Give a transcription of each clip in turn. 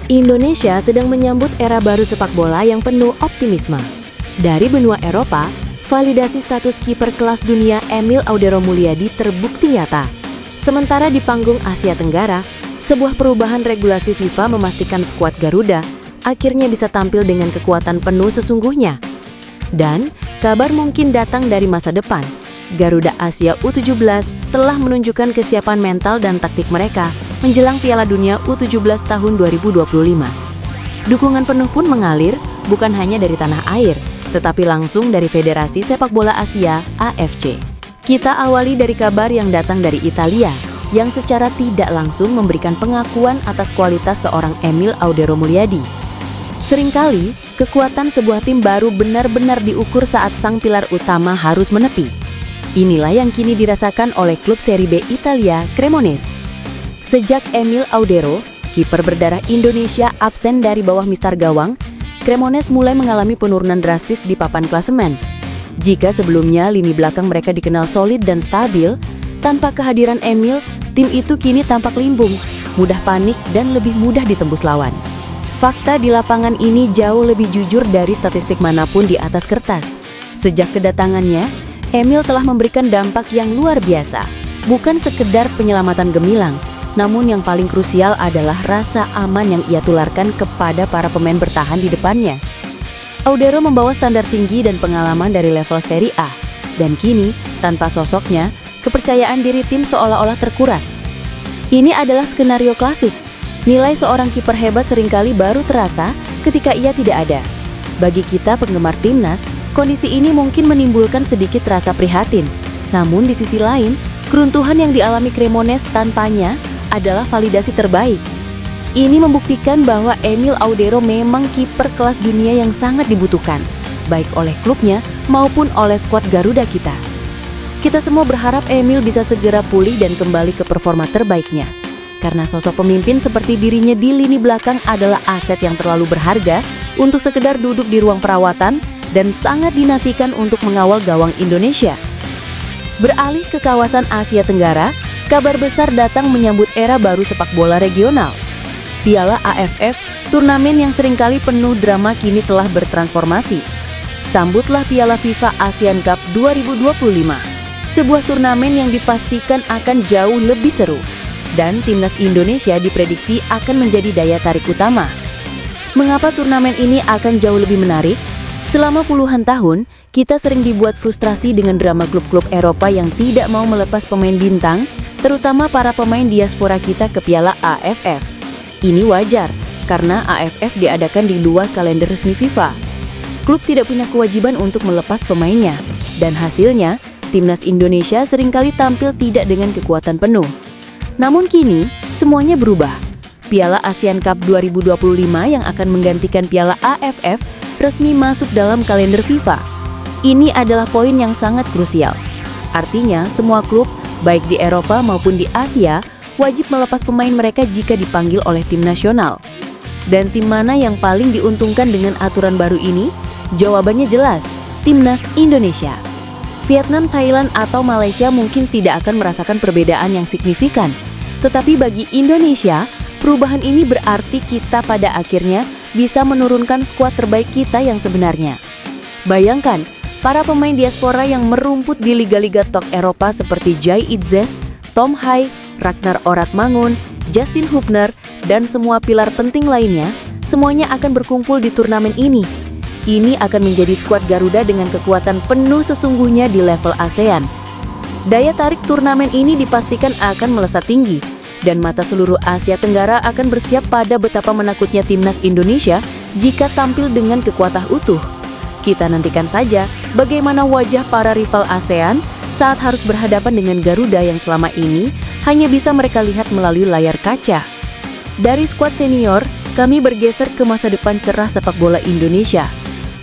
Indonesia sedang menyambut era baru sepak bola yang penuh optimisme. Dari benua Eropa, validasi status kiper kelas dunia Emil Audero Mulyadi terbukti nyata. Sementara di panggung Asia Tenggara, sebuah perubahan regulasi FIFA memastikan skuad Garuda akhirnya bisa tampil dengan kekuatan penuh sesungguhnya. Dan kabar mungkin datang dari masa depan. Garuda Asia U17 telah menunjukkan kesiapan mental dan taktik mereka menjelang Piala Dunia U17 tahun 2025. Dukungan penuh pun mengalir bukan hanya dari tanah air, tetapi langsung dari Federasi Sepak Bola Asia (AFC). Kita awali dari kabar yang datang dari Italia, yang secara tidak langsung memberikan pengakuan atas kualitas seorang Emil Audero Mulyadi. Seringkali, kekuatan sebuah tim baru benar-benar diukur saat sang pilar utama harus menepi. Inilah yang kini dirasakan oleh klub Serie B Italia, Cremonese. Sejak Emil Audero, kiper berdarah Indonesia, absen dari bawah mistar gawang, Cremonese mulai mengalami penurunan drastis di papan klasemen. Jika sebelumnya lini belakang mereka dikenal solid dan stabil, tanpa kehadiran Emil, tim itu kini tampak limbung, mudah panik dan lebih mudah ditembus lawan. Fakta di lapangan ini jauh lebih jujur dari statistik manapun di atas kertas. Sejak kedatangannya, Emil telah memberikan dampak yang luar biasa. Bukan sekedar penyelamatan gemilang, namun yang paling krusial adalah rasa aman yang ia tularkan kepada para pemain bertahan di depannya. Audero membawa standar tinggi dan pengalaman dari level Serie A, dan kini, tanpa sosoknya, kepercayaan diri tim seolah-olah terkuras. Ini adalah skenario klasik. Nilai seorang kiper hebat seringkali baru terasa ketika ia tidak ada. Bagi kita penggemar timnas, kondisi ini mungkin menimbulkan sedikit rasa prihatin. Namun di sisi lain, keruntuhan yang dialami Cremonese tanpanya adalah validasi terbaik. Ini membuktikan bahwa Emil Audero memang kiper kelas dunia yang sangat dibutuhkan, baik oleh klubnya maupun oleh skuad Garuda kita. Kita semua berharap Emil bisa segera pulih dan kembali ke performa terbaiknya. Karena sosok pemimpin seperti dirinya di lini belakang adalah aset yang terlalu berharga untuk sekedar duduk di ruang perawatan dan sangat dinantikan untuk mengawal gawang Indonesia. Beralih ke kawasan Asia Tenggara, kabar besar datang menyambut era baru sepak bola regional. Piala AFF, turnamen yang seringkali penuh drama kini telah bertransformasi. Sambutlah Piala FIFA ASEAN Cup 2025, sebuah turnamen yang dipastikan akan jauh lebih seru. Dan timnas Indonesia diprediksi akan menjadi daya tarik utama. Mengapa turnamen ini akan jauh lebih menarik? Selama puluhan tahun, kita sering dibuat frustrasi dengan drama klub-klub Eropa yang tidak mau melepas pemain bintang, terutama para pemain diaspora kita ke Piala AFF. Ini wajar, karena AFF diadakan di luar kalender resmi FIFA. Klub tidak punya kewajiban untuk melepas pemainnya, dan hasilnya, timnas Indonesia seringkali tampil tidak dengan kekuatan penuh. Namun kini, semuanya berubah. Piala ASEAN Cup 2025 yang akan menggantikan Piala AFF resmi masuk dalam kalender FIFA. Ini adalah poin yang sangat krusial. Artinya, semua klub, baik di Eropa maupun di Asia, wajib melepas pemain mereka jika dipanggil oleh tim nasional. Dan tim mana yang paling diuntungkan dengan aturan baru ini? Jawabannya jelas, timnas Indonesia. Vietnam, Thailand, atau Malaysia mungkin tidak akan merasakan perbedaan yang signifikan. Tetapi bagi Indonesia, perubahan ini berarti kita pada akhirnya bisa menurunkan skuad terbaik kita yang sebenarnya. Bayangkan, para pemain diaspora yang merumput di liga-liga top Eropa seperti Jai Itzes, Tom Hai, Ragnar Oratmangun, Justin Hubner, dan semua pilar penting lainnya, semuanya akan berkumpul di turnamen ini. Ini akan menjadi skuad Garuda dengan kekuatan penuh sesungguhnya di level ASEAN. Daya tarik turnamen ini dipastikan akan melesat tinggi, dan mata seluruh Asia Tenggara akan bersiap pada betapa menakutnya timnas Indonesia jika tampil dengan kekuatan utuh. Kita nantikan saja bagaimana wajah para rival ASEAN saat harus berhadapan dengan Garuda yang selama ini hanya bisa mereka lihat melalui layar kaca. Dari skuad senior, kami bergeser ke masa depan cerah sepak bola Indonesia.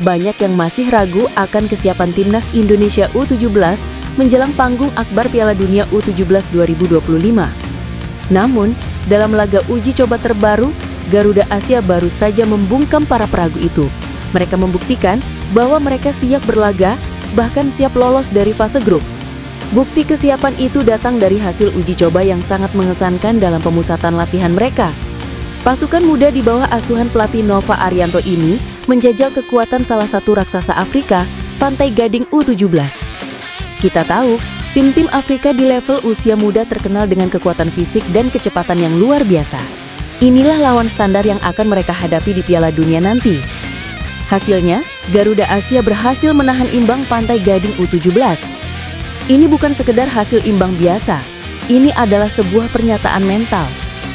Banyak yang masih ragu akan kesiapan timnas Indonesia U17 menjelang panggung akbar Piala Dunia U17 2025. Namun, dalam laga uji coba terbaru, Garuda Asia baru saja membungkam para peragu itu. Mereka membuktikan bahwa mereka siap berlaga, bahkan siap lolos dari fase grup. Bukti kesiapan itu datang dari hasil uji coba yang sangat mengesankan dalam pemusatan latihan mereka. Pasukan muda di bawah asuhan pelatih Nova Arianto ini menjajal kekuatan salah satu raksasa Afrika, Pantai Gading U17. Kita tahu, tim-tim Afrika di level usia muda terkenal dengan kekuatan fisik dan kecepatan yang luar biasa. Inilah lawan standar yang akan mereka hadapi di Piala Dunia nanti. Hasilnya, Garuda Asia berhasil menahan imbang Pantai Gading U17. Ini bukan sekedar hasil imbang biasa, ini adalah sebuah pernyataan mental.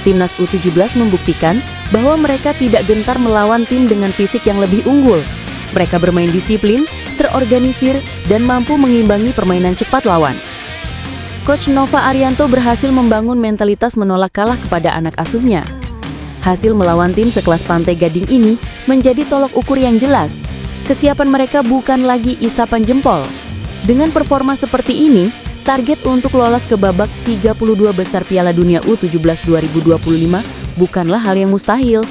Timnas U17 membuktikan bahwa mereka tidak gentar melawan tim dengan fisik yang lebih unggul. Mereka bermain disiplin, terorganisir, dan mampu mengimbangi permainan cepat lawan. Coach Nova Arianto berhasil membangun mentalitas menolak kalah kepada anak asuhnya. Hasil melawan tim sekelas Pantai Gading ini menjadi tolok ukur yang jelas. Kesiapan mereka bukan lagi isapan jempol. Dengan performa seperti ini, target untuk lolos ke babak 32 besar Piala Dunia U17 2025 bukanlah hal yang mustahil.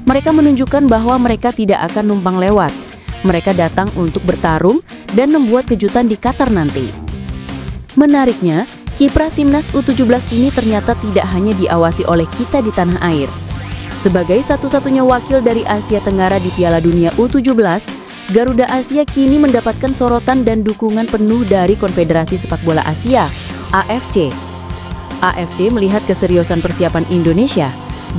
Mereka menunjukkan bahwa mereka tidak akan numpang lewat. Mereka datang untuk bertarung dan membuat kejutan di Qatar nanti. Menariknya, kiprah timnas U17 ini ternyata tidak hanya diawasi oleh kita di tanah air. Sebagai satu-satunya wakil dari Asia Tenggara di Piala Dunia U17, Garuda Asia kini mendapatkan sorotan dan dukungan penuh dari Konfederasi Sepak Bola Asia, AFC. AFC melihat keseriusan persiapan Indonesia,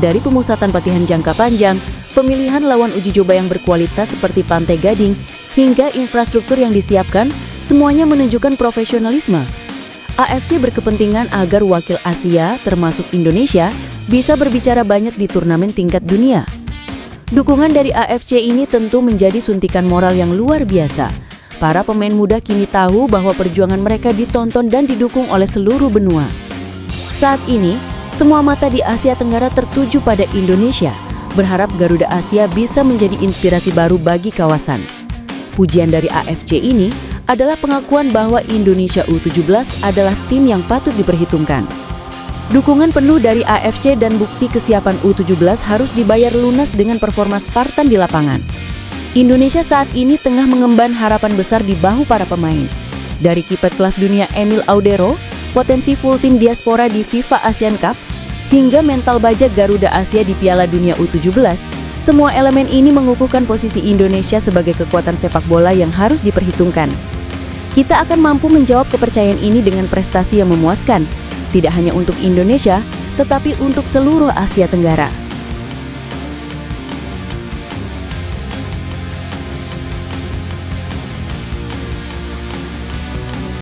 dari pemusatan latihan jangka panjang, pemilihan lawan uji coba yang berkualitas seperti Pantai Gading, hingga infrastruktur yang disiapkan, semuanya menunjukkan profesionalisme. AFC berkepentingan agar wakil Asia, termasuk Indonesia, bisa berbicara banyak di turnamen tingkat dunia. Dukungan dari AFC ini tentu menjadi suntikan moral yang luar biasa. Para pemain muda kini tahu bahwa perjuangan mereka ditonton dan didukung oleh seluruh benua. Saat ini, semua mata di Asia Tenggara tertuju pada Indonesia, berharap Garuda Asia bisa menjadi inspirasi baru bagi kawasan. Pujian dari AFC ini adalah pengakuan bahwa Indonesia U17 adalah tim yang patut diperhitungkan. Dukungan penuh dari AFC dan bukti kesiapan U17 harus dibayar lunas dengan performa Spartan di lapangan. Indonesia saat ini tengah mengemban harapan besar di bahu para pemain. Dari kiper kelas dunia Emil Audero, potensi full tim diaspora di FIFA Asian Cup, hingga mental baja Garuda Asia di Piala Dunia U17, semua elemen ini mengukuhkan posisi Indonesia sebagai kekuatan sepak bola yang harus diperhitungkan. Kita akan mampu menjawab kepercayaan ini dengan prestasi yang memuaskan, tidak hanya untuk Indonesia, tetapi untuk seluruh Asia Tenggara.